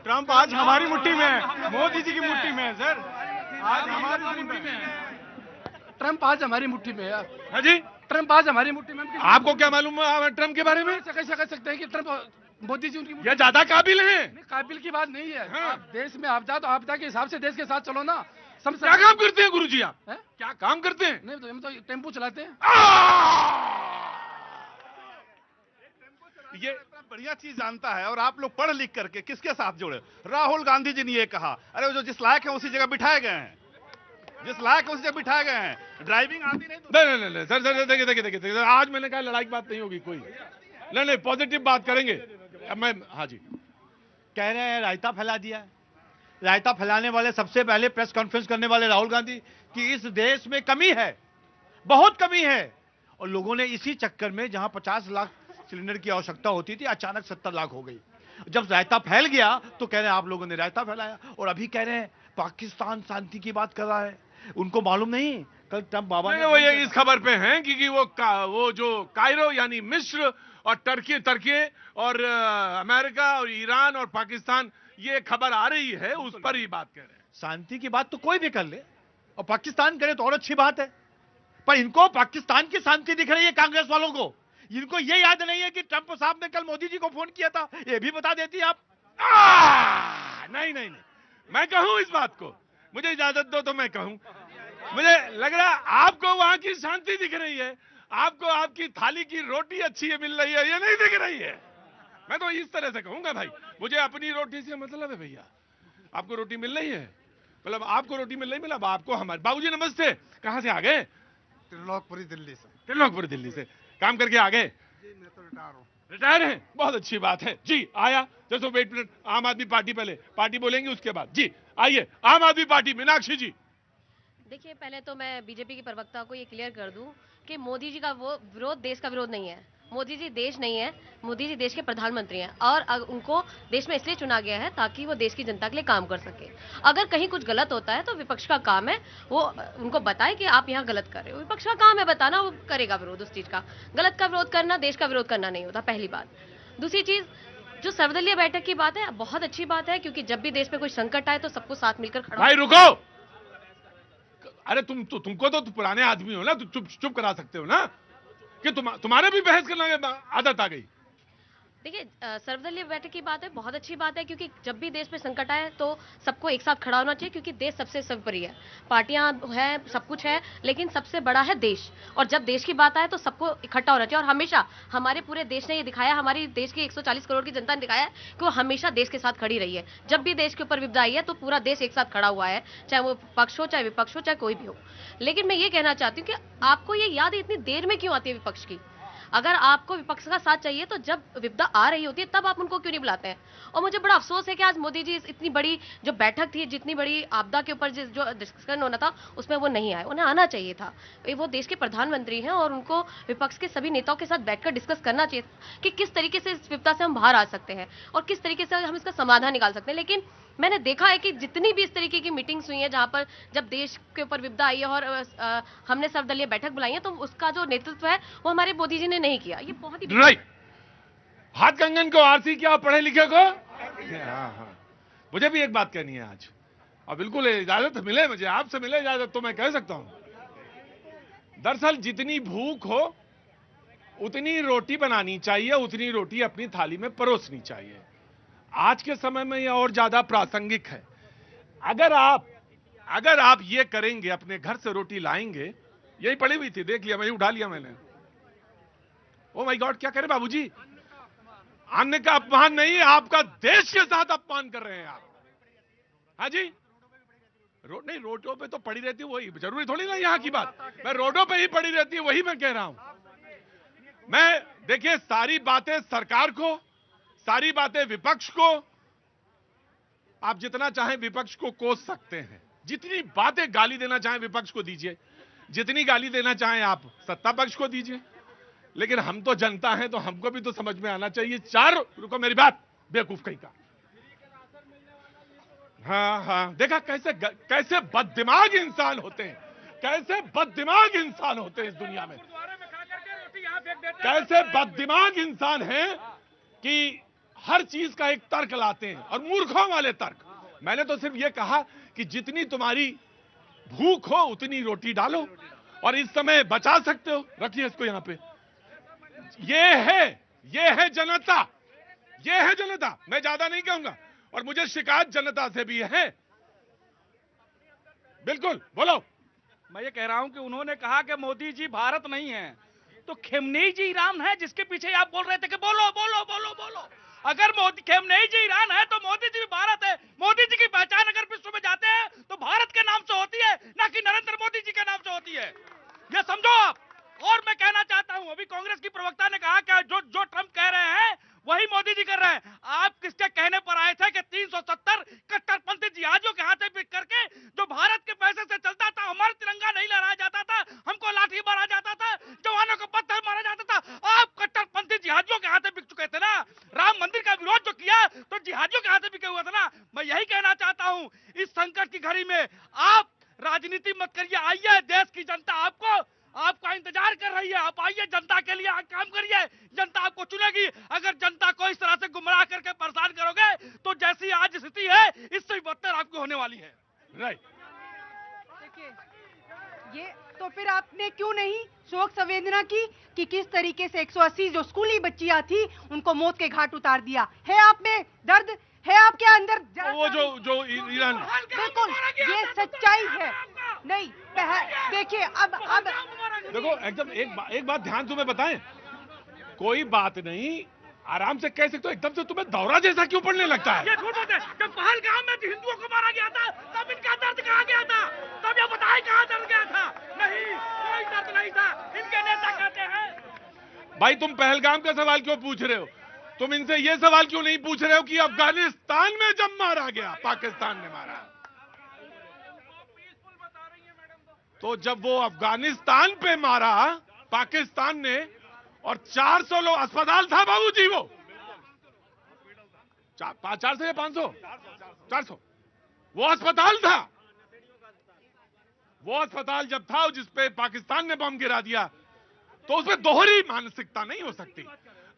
Trump आज हमारी मुट्ठी में है, मोदी जी की मुट्ठी में है सर, आज हमारी मुट्ठी में है। ट्रंप आज हमारी मुट्ठी में है। हाँ जी, ट्रंप आज हमारी मुट्ठी में। आपको क्या मालूम है ट्रंप के बारे में? कैसे कह सकते हैं कि ट्रंप मोदी जी उनकी मुट्ठी ये ज्यादा काबिल हैं? नहीं, काबिल की बात नहीं है। हाँ। आप देश में आपदा तो आपदा के हिसाब से देश के साथ चलो ना। क्या काम करते हैं गुरुजी आप? हैं? क्या काम करते हैं? नहीं तो हम तो टेम्पो चलाते हैं। ये बढ़िया चीज जानता है और आप लोग पढ़ लिख करके किसके साथ जुड़े? राहुल गांधी जी ने ये कहा, अरे वो जो जिस लायक है उसी जगह बिठाए गए हैं, जिस लायक है उसी जगह बिठाए गए हैं। ड्राइविंग आती नहीं तो नहीं सर, देखिए आज मैंने कहा लड़ाई की बात नहीं होगी कोई। नहीं पॉजिटिव बात करेंगे। अब मैं, हाँ जी, कह रहे हैं रायता फैला दिया है। रायता फैलाने वाले सबसे पहले प्रेस कॉन्फ्रेंस करने वाले राहुल गांधी कि इस देश में कमी है, बहुत कमी है, और लोगों ने इसी चक्कर में जहां 50 लाख सिलेंडर की आवश्यकता होती थी अचानक 70 लाख हो गई। जब रायता फैल गया तो कह रहे हैं आप लोगों ने रायता फैलाया, और अभी कह रहे हैं पाकिस्तान शांति की बात कर रहा है। उनको मालूम नहीं कल ट्रंप बाबा ने वो ये इस खबर पे हैं कि वो जो कायरो यानी मिस्र और टर्की और अमेरिका और ईरान और पाकिस्तान, ये खबर आ रही है, उस पर ही बात कर रहे हैं। शांति की बात तो कोई भी कर ले और पाकिस्तान करे तो और अच्छी बात है, पर इनको पाकिस्तान की शांति दिख रही है कांग्रेस वालों को। इनको ये याद नहीं है कि ट्रंप साहब ने कल मोदी जी को फोन किया था, ये भी बता देती आप। नहीं, मैं कहूं इस बात को, मुझे इजाजत दो तो मैं कहूं। मुझे लग रहा आपको वहां की शांति दिख रही है, आपको आपकी थाली की रोटी अच्छी है मिल रही है, ये नहीं दिख रही है। मैं तो इस तरह से कहूंगा भाई, मुझे अपनी रोटी से मतलब है भैया। आपको रोटी मिल रही है, मतलब आपको रोटी मिल रही, मतलब आपको हमारे। बाबूजी नमस्ते, कहां से आ गए? त्रिलोकपुरी दिल्ली से। त्रिलोकपुरी दिल्ली से काम करके आ गए? जी मैं तो रिटायर हूँ। रिटायर हैं, बहुत अच्छी बात है जी। आया जैसे वेट मिनट, आम आदमी पार्टी पहले पार्टी बोलेंगे उसके बाद जी। आइए आम आदमी पार्टी, मीनाक्षी जी। देखिए, पहले तो मैं बीजेपी की प्रवक्ता को ये क्लियर कर दूं कि मोदी जी का वो विरोध देश का विरोध नहीं है। मोदी जी देश नहीं है, मोदी जी देश के प्रधानमंत्री हैं और उनको देश में इसलिए चुना गया है ताकि वो देश की जनता के लिए काम कर सके। अगर कहीं कुछ गलत होता है तो विपक्ष का काम है वो उनको बताए कि आप यहाँ गलत कर रहे हो। विपक्ष का काम है बताना, वो करेगा विरोध उस चीज का। गलत का विरोध करना देश का विरोध करना नहीं होता, पहली बात। दूसरी चीज, जो सर्वदलीय बैठक की बात है, बहुत अच्छी बात है, क्योंकि जब भी देश पे कोई संकट आए तो सबको साथ मिलकर खड़ा। भाई रुको, अरे तुमको तो पुराने आदमी हो ना, तुम चुप करा सकते हो ना कि तुम्हारे भी बहस करने की आदत आ गई। देखिए, सर्वदलीय बैठक की बात है, बहुत अच्छी बात है, क्योंकि जब भी देश पे संकट आए तो सबको एक साथ खड़ा होना चाहिए, क्योंकि देश सबसे सर्वोपरि है। पार्टियां हैं, सब कुछ है, लेकिन सबसे बड़ा है देश। और जब देश की बात आए तो सबको इकट्ठा होना चाहिए। और हमेशा हमारे पूरे देश ने ये दिखाया, हमारी देश की 140 करोड़ की जनता ने दिखाया है कि वो हमेशा देश के साथ खड़ी रही है। जब भी देश के ऊपर विपदा आई है तो पूरा देश एक साथ खड़ा हुआ है, चाहे वो पक्ष हो, चाहे विपक्ष हो, चाहे कोई भी हो। लेकिन मैं ये कहना चाहती हूँ कि आपको ये याद इतनी देर में क्यों आती है विपक्ष की? अगर आपको विपक्ष का साथ चाहिए तो जब विपदा आ रही होती है तब आप उनको क्यों नहीं बुलाते हैं? और मुझे बड़ा अफसोस है कि आज मोदी जी इतनी बड़ी जो बैठक थी, जितनी बड़ी आपदा के ऊपर जो डिस्कशन होना था, उसमें वो नहीं आए। उन्हें आना चाहिए था। वो देश के प्रधानमंत्री हैं और उनको विपक्ष के सभी नेताओं के साथ बैठकर डिस्कस करना चाहिए कि किस तरीके से इस विपदा से हम बाहर आ सकते हैं और किस तरीके से हम इसका समाधान निकाल सकते हैं। लेकिन मैंने देखा है कि जितनी भी इस तरीके की मीटिंग्स हुई हैं जहां पर जब देश के ऊपर विपदा आई है और हमने सर्वदलीय बैठक बुलाई है, तो उसका जो नेतृत्व है वो हमारे मोदी जी ने नहीं किया। ये बहुत ही राइट। हाथ कंगन को आरती क्या पढ़े लिखे को? हाँ। मुझे भी एक बात कहनी है आज, और बिल्कुल इजाजत मिले मुझे, आपसे मिले इजाजत तो मैं कह सकता हूं। दरअसल जितनी भूख हो उतनी रोटी बनानी चाहिए, उतनी रोटी अपनी थाली में परोसनी चाहिए। आज के समय में यह और ज्यादा प्रासंगिक है। अगर आप ये करेंगे, अपने घर से रोटी लाएंगे, यही पड़ी हुई थी, देख लिया, मैं उठा लिया मैंने। ओ माय गॉड, क्या करे बाबूजी? अन्न का अपमान नहीं, आपका देश के साथ अपमान कर रहे हैं आप। हाँ जी, नहीं, रोडों पे तो पड़ी रहती है, वही जरूरी थोड़ी ना यहाँ की बात, मैं रोडों पे ही पड़ी रहती है, वही मैं कह रहा हूं। मैं देखिए, सारी बातें सरकार को, सारी बातें विपक्ष को, आप जितना चाहें विपक्ष को कोस सकते हैं, जितनी बातें गाली देना चाहें विपक्ष को दीजिए, जितनी गाली देना चाहें आप सत्ता पक्ष को दीजिए, लेकिन हम तो जनता हैं तो हमको भी तो समझ में आना चाहिए। रुको मेरी बात, बेवकूफ कहीं का। हाँ, देखा कैसे बददिमाग इंसान होते हैं, कैसे बददिमाग इंसान होते हैं इस दुनिया में, कैसे बददिमाग इंसान हैं कि हर चीज का एक तर्क लाते हैं और मूर्खों वाले तर्क। मैंने तो सिर्फ ये कहा कि जितनी तुम्हारी भूख हो उतनी रोटी डालो और इस समय बचा सकते हो, रखिए इसको यहां पे। ये है जनता, ये है जनता। मैं ज्यादा नहीं कहूंगा और मुझे शिकायत जनता से भी है। बिल्कुल बोलो। मैं ये कह रहा हूं कि उन्होंने कहा कि मोदी जी भारत नहीं है, तो खेमनेई जी ईरान है, जिसके पीछे आप बोल रहे थे कि बोलो बोलो बोलो बोलो। अगर मोदी खेमनेई जी ईरान है तो मोदी जी भी भारत है। मोदी जी की पहचान अगर विश्व में जाते हैं तो भारत के नाम से होती है, ना कि नरेंद्र मोदी जी के नाम से होती है। यह समझो आप। और मैं कहना चाहता हूं, अभी कांग्रेस की प्रवक्ता ने कहा कि जो ट्रंप कह रहे हैं वही मोदी जी कर रहे हैं। आप किसके कहने पर आए थे कि 370 कट्टरपंथी जिहादियों के हाथ बिक करके जो भारत के पैसे से चलता था, हमारा तिरंगा नहीं लहराया जाता था, हमको लाठी मारा जाता था, जवानों को पत्थर मारा जाता था। आप कट्टरपंथी जिहादियों के हाथ बिक चुके थे ना। राम मंदिर का विरोध जो किया तो जिहादियों के हाथ बिके हुए थे ना। मैं यही कहना चाहता हूं, इस संकट की घड़ी में आप राजनीति मत करिए। आइए, देश की जनता आपका इंतजार कर रही है। आप आइए, जनता के लिए काम करिए, जनता आपको चुनेगी। अगर जनता को इस तरह से गुमराह करके परेशान करोगे तो जैसी आज स्थिति है इससे भी बदतर आपकी होने वाली है। राइट। देखिए, ये तो फिर आपने क्यों नहीं शोक संवेदना की कि किस तरीके से 180 जो स्कूली बच्चियां थी उनको मौत के घाट उतार दिया है? आप में दर्द है आपके अंदर? वो जो ईरान, बिल्कुल, ये सच्चाई है। नहीं, देखिए अब देखो एकदम एक बात ध्यान तुम्हें बताएं, कोई बात नहीं, आराम से कह सकते हो। एकदम से तुम्हें दौरा जैसा क्यों पड़ने लगता है? ये झूठ है। जब पहलगाम में हिंदुओं को मारा गया था तब इनका दर्द कहाँ गया था? तब ये बताए कहाँ दर्द गया था? नहीं, कोई दर्द नहीं था। इनके नेता कहते हैं। भाई तुम पहलगाम का सवाल क्यों पूछ रहे हो? तुम इनसे ये सवाल क्यों नहीं पूछ रहे हो कि अफगानिस्तान में जब मारा गया, पाकिस्तान ने मारा, तो जब वो अफगानिस्तान पे मारा पाकिस्तान ने और 400 लोग, अस्पताल था बाबूजी, वो 400 या 500, 400, वो अस्पताल था। वो अस्पताल जब था जिसपे पाकिस्तान ने बम गिरा दिया, तो उसमें दोहरी मानसिकता नहीं हो सकती।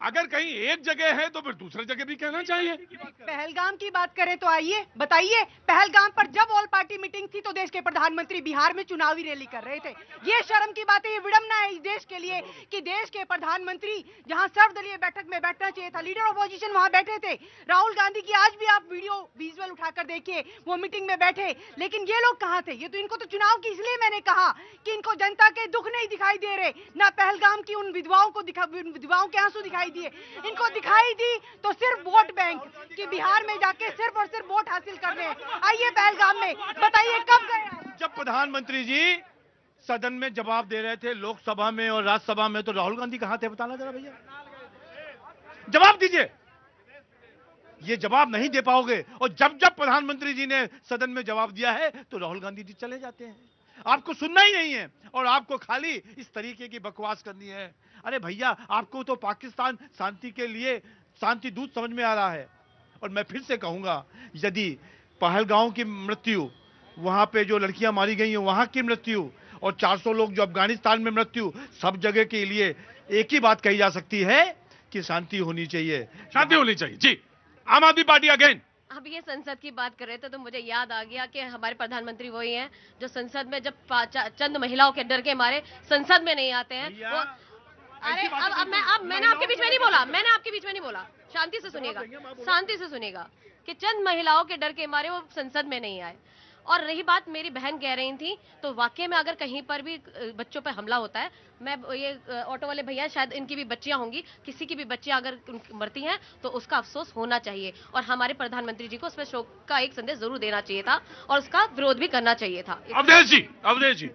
अगर कहीं एक जगह है तो फिर दूसरी जगह भी कहना चाहिए। पहलगाम की बात करें तो आइए बताइए, पहलगाम पर जब ऑल पार्टी मीटिंग थी तो देश के प्रधानमंत्री बिहार में चुनावी रैली कर रहे थे। ये शर्म की बात है, ये विडंबना है इस देश के लिए कि देश के प्रधानमंत्री जहां सर्वदलीय बैठक में बैठना चाहिए था, लीडर ऑपोजिशन वहां बैठे थे। राहुल गांधी की आज भी आप वीडियो विजुअल उठाकर देखिए, वो मीटिंग में बैठे। लेकिन ये लोग कहां थे? ये तो इनको तो चुनाव की, इसलिए मैंने कहा कि इनको जनता के दुख नहीं दिखाई दे रहे, ना पहलगाम की उन विधवाओं के आंसू दिखाई दिए। इनको दिखाई दी तो सिर्फ वोट बैंक कि बिहार में जाके सिर्फ और सिर्फ वोट हासिल करने। आइए पहलगाम में, बताइए कब गए? जब प्रधानमंत्री जी सदन में जवाब दे रहे थे, लोकसभा में और राज्यसभा में, तो राहुल गांधी कहां थे? बताना जरा भैया, जवाब दीजिए। ये जवाब नहीं दे पाओगे। और जब प्रधानमंत्री जी ने सदन में जवाब दिया है तो राहुल गांधी जी चले जाते हैं। आपको सुनना ही नहीं है और आपको खाली इस तरीके की बकवास करनी है। अरे भैया, आपको तो पाकिस्तान शांति के लिए शांति दूत समझ में आ रहा है। और मैं फिर से कहूंगा, यदि पहलगाम की मृत्यु, वहां पे जो लड़कियां मारी गई हैं वहां की मृत्यु, और 400 लोग जो अफगानिस्तान में मृत्यु, सब जगह के लिए एक ही बात कही जा सकती है कि शांति होनी चाहिए, शांति होनी चाहिए। जी, आम आदमी पार्टी अगेन। अब ये संसद की बात कर रहे थे तो मुझे याद आ गया कि हमारे प्रधानमंत्री वही हैं जो संसद में जब चंद महिलाओं के डर के मारे संसद में नहीं आते हैं। वो अरे अब मैंने आपके बीच में नहीं बोला, शांति से सुनिएगा कि चंद महिलाओं के डर के मारे वो संसद में नहीं आए। और रही बात, मेरी बहन कह रही थी, तो वाकई में अगर कहीं पर भी बच्चों पर हमला होता है, मैं ये ऑटो वाले भैया, शायद इनकी भी बच्चियां होंगी, किसी की भी बच्चियां अगर मरती हैं तो उसका अफसोस होना चाहिए और हमारे प्रधानमंत्री जी को उसमें शोक का एक संदेश जरूर देना चाहिए था और उसका विरोध भी करना चाहिए था। अवधेश जी,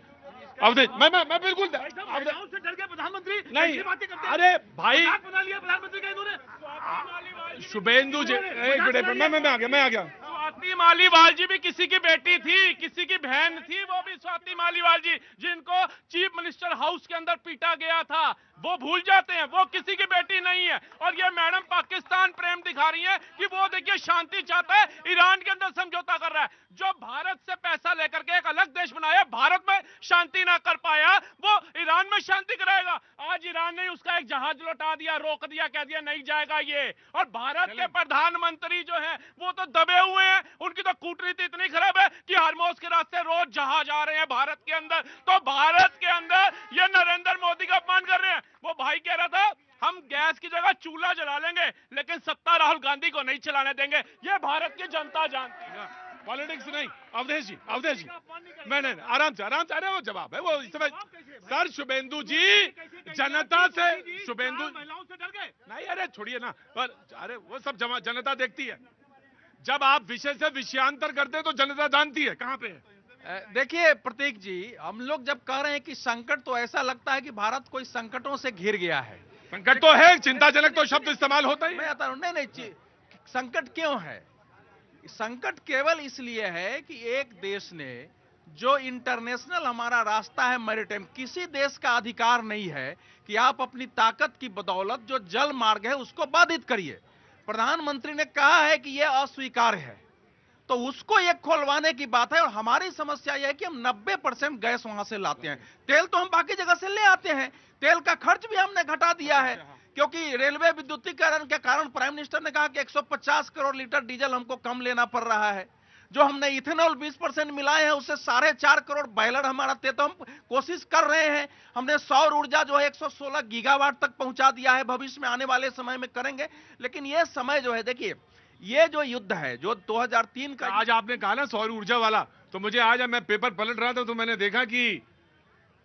मैं बिल्कुल से डर के प्रधानमंत्री नहीं। बातें करते हैं। अरे भाई, बना लिया प्रधानमंत्री का इन्होंने। शुभेंदु जी, एक मिनट, मैं आ गया। स्वाति मालीवाल जी भी किसी की बेटी थी, किसी की बहन थी, वो भी स्वाति मालीवाल जी, जिनको चीफ मिनिस्टर हाउस के अंदर पीटा गया था। वो भूल जाते हैं, वो किसी की बेटी नहीं है। और ये मैडम पाकिस्तान प्रेम दिखा रही है कि वो देखिए शांति चाहता है, ईरान के अंदर समझौता कर रहा है। जो भारत से पैसा लेकर के एक अलग देश बनाया, भारत में शांति ना कर पाया, वो ईरान में शांति कराएगा। आज ईरान ईरान ने उसका एक जहाज लौटा दिया, रोक दिया, कह दिया नहीं जाएगा ये। और भारत के प्रधानमंत्री जो हैं वो तो दबे हुए हैं, उनकी तो कूटनीति इतनी खराब है कि हरमोज के रास्ते रोज जहाज आ रहे हैं भारत के अंदर। तो भारत के अंदर ये नरेंद्र मोदी का अपमान कर रहे हैं। वो भाई कह रहा था हम गैस की जगह चूल्हा जला लेंगे लेकिन सत्ता राहुल गांधी को नहीं चलाने देंगे। ये भारत की जनता जानती है। पॉलिटिक्स नहीं। अवधेश जी, अवधेश जी, मैंने आराम से अरे वो जवाब है वो इस समय। सर शुभेंदु जी जनता से, शुभेंदु महिलाओं से डर गए नहीं, अरे छोड़िए ना, पर अरे वो सब जनता देखती है। जब आप विषय से विषयांतर करते हैं तो जनता जानती है कहां पे है। देखिए प्रतीक जी, हम लोग जब कह रहे हैं कि संकट, तो ऐसा लगता है कि भारत कोई संकटों से घिर गया है। संकट तो है, चिंताजनक तो शब्द इस्तेमाल होता ही मैं है। बता रहा हूं, नहीं, संकट क्यों है? संकट केवल इसलिए है कि एक देश ने जो इंटरनेशनल हमारा रास्ता है मैरिटाइम, किसी देश का अधिकार नहीं है कि आप अपनी ताकत की बदौलत जो जल मार्ग है उसको बाधित करिए। प्रधानमंत्री ने कहा है कि यह अस्वीकार्य है, तो उसको ये खोलवाने की बात है। और हमारी समस्या यह है कि हम 90% गैस वहां से लाते हैं, तेल तो हम बाकी जगह से ले आते हैं। तेल का खर्च भी हमने घटा दिया है, क्योंकि रेलवे विद्युतीकरण के कारण प्राइम मिनिस्टर ने कहा कि 150 करोड़ लीटर डीजल हमको कम लेना पड़ रहा है। जो हमने इथेनॉल 20% मिलाए हैं उससे 4.5 करोड़ बॉयलर हमारा थे, तो हम कोशिश कर रहे हैं। हमने सौर ऊर्जा जो है 116 गीगावाट तक पहुंचा दिया है, भविष्य में आने वाले समय में करेंगे। लेकिन यह समय जो है, देखिए ये जो युद्ध है जो 2003 का, आज आपने कहा ना सौर ऊर्जा वाला, तो मुझे आज मैं पेपर पलट रहा था तो मैंने देखा कि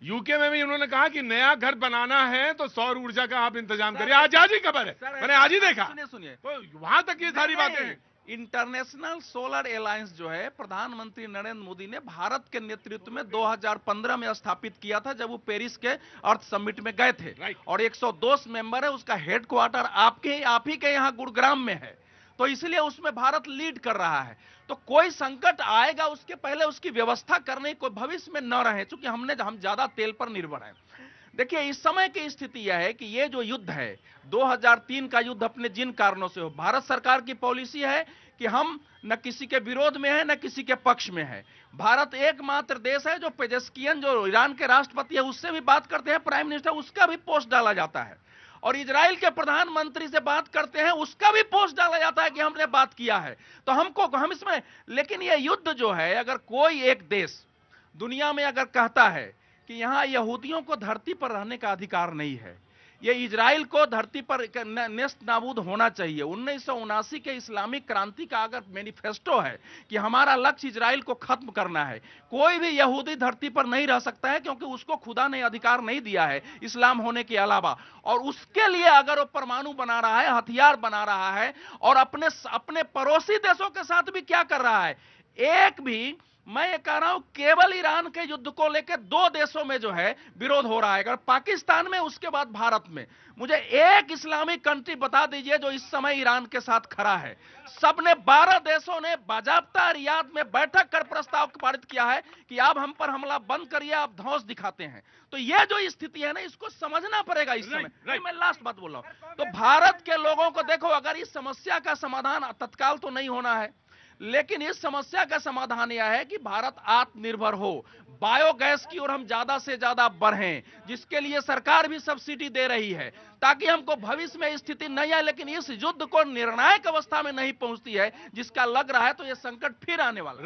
यूके में भी उन्होंने कहा कि नया घर बनाना है तो सौर ऊर्जा का आप इंतजाम करिए। आज ही खबर है, मैंने आज ही देखा। सुनिए, तो वहां तक ये सारी बातें हैं। इंटरनेशनल सोलर अलायंस जो है प्रधानमंत्री नरेंद्र मोदी ने भारत के नेतृत्व में 2015 में स्थापित किया था, जब वो पेरिस के अर्थ समिट में गए थे। और 102 मेंबर है, उसका हेडक्वार्टर आप ही के यहाँ गुरुग्राम में है, तो इसलिए उसमें भारत लीड कर रहा है। तो कोई संकट आएगा उसके पहले उसकी व्यवस्था करने को भविष्य में न रहे, क्योंकि हम ज्यादा तेल पर निर्भर हैं। देखिए इस समय की स्थिति यह है कि ये जो युद्ध है 2003 का युद्ध अपने जिन कारणों से हो, भारत सरकार की पॉलिसी है कि हम न किसी के विरोध में है न किसी के पक्ष में है। भारत एकमात्र देश है जो पेजेस्कियन जो ईरान के राष्ट्रपति है उससे भी बात करते हैं, प्राइम मिनिस्टर उसका भी पोस्ट डाला जाता है। और इजराइल के प्रधानमंत्री से बात करते हैं उसका भी पोस्ट डाला जाता है कि हमने बात किया है। तो हम इसमें, लेकिन यह युद्ध जो है, अगर कोई एक देश दुनिया में अगर कहता है कि यहां यहूदियों को धरती पर रहने का अधिकार नहीं है, ये इजराइल को धरती पर नेस्त नाबूद होना चाहिए। 1979 के इस्लामिक क्रांति का अगर मैनिफेस्टो है कि हमारा लक्ष्य इजराइल को खत्म करना है, कोई भी यहूदी धरती पर नहीं रह सकता है, क्योंकि उसको खुदा ने अधिकार नहीं दिया है इस्लाम होने के अलावा। और उसके लिए अगर वो परमाणु बना रहा है, हथियार बना रहा है, और अपने पड़ोसी देशों के साथ भी क्या कर रहा है, एक भी, मैं ये कह रहा हूं केवल ईरान के युद्ध को लेकर 2 देशों में जो है विरोध हो रहा है, अगर पाकिस्तान में, उसके बाद भारत में। मुझे एक इस्लामिक कंट्री बता दीजिए जो इस समय ईरान के साथ खड़ा है। सबने 12 देशों ने बाजाबता रियाद में बैठक कर प्रस्ताव पारित किया है कि आप हम पर हमला बंद करिए, आप धौंस दिखाते हैं। तो ये जो स्थिति है ना, इसको समझना पड़ेगा इस समय। मैं लास्ट बात बोल रहा हूं, तो भारत के लोगों को देखो, अगर इस समस्या का समाधान तत्काल तो नहीं होना है, लेकिन इस समस्या का समाधान यह है कि भारत आत्मनिर्भर हो, बायोगैस की ओर हम ज्यादा से ज्यादा बढ़ें, जिसके लिए सरकार भी सब्सिडी दे रही है, ताकि हमको भविष्य में स्थिति नहीं आए। लेकिन इस युद्ध को निर्णायक अवस्था में नहीं पहुंचती है जिसका लग रहा है, तो यह संकट फिर आने वाला है।